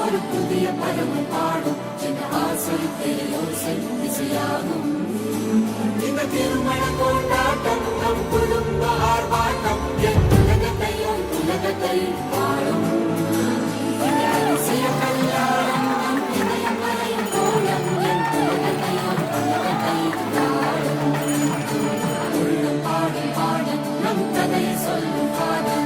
ஒரு புதிய பருவம் பாடும் என்ற ஆசை பெரியோசை இசையாகும். இந்த திருமண கொண்டாட்டம் நம் குடும்ப ஆர்ப்பாட்டம் என் உலகத்தையும் உலகத்தை பாடும். இந்த அதிசய கல்யாணம் நம் இதயம் மறையும் கோலம் என் உலகத்தையும் உலகத்தை பாடும். உள்ளம் பாடும் பாடும் நம் கதையை சொல்லும் காதல்.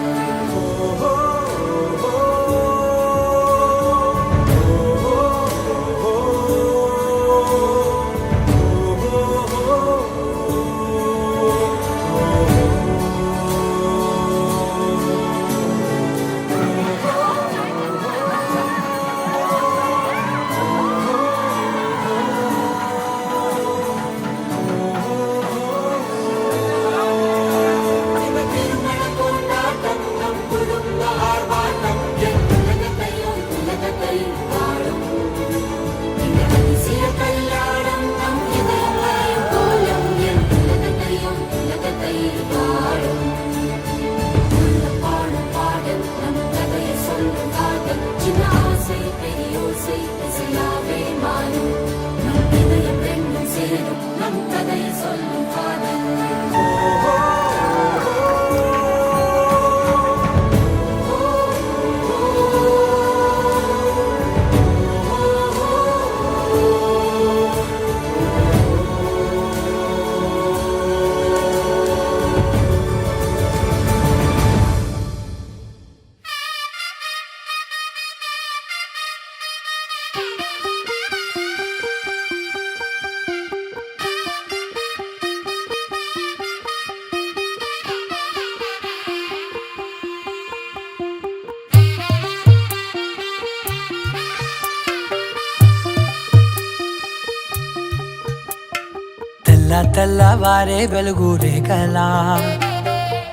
తెల్లవారే వెలుగు రేఖలా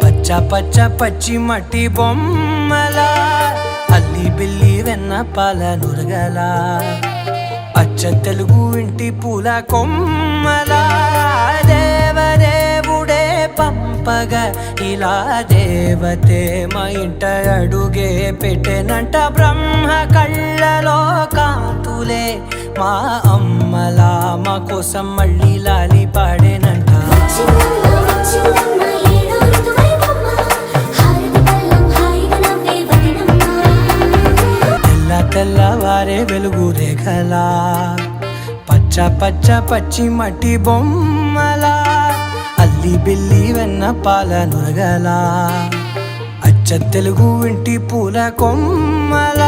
పచ్చ పచ్చ పచ్చి మట్టి బొమ్మల అల్లి బిల్లి వెన్న పాల నురగల అచ్చ తెలుగు ఇంటి పూల కొమ్మల దేవదేవుడే పంపగ ఇలా దేవతే మా ఇంట అడుగే పెట్టెనంట. బ్రహ్మ కళ్ళలో కాంతులే మా అమ్మలా మా కోసం మళ్ళీ లాలి పాడేనంట. తెల్లవారే వెలుగు రేఖలా పచ్చ పచ్చ పచ్చి మట్టి బొమ్మల అల్లి బిల్లి వెన్న పాల నురగల అచ్చ తెలుగు ఇంటి పూల కొమ్మల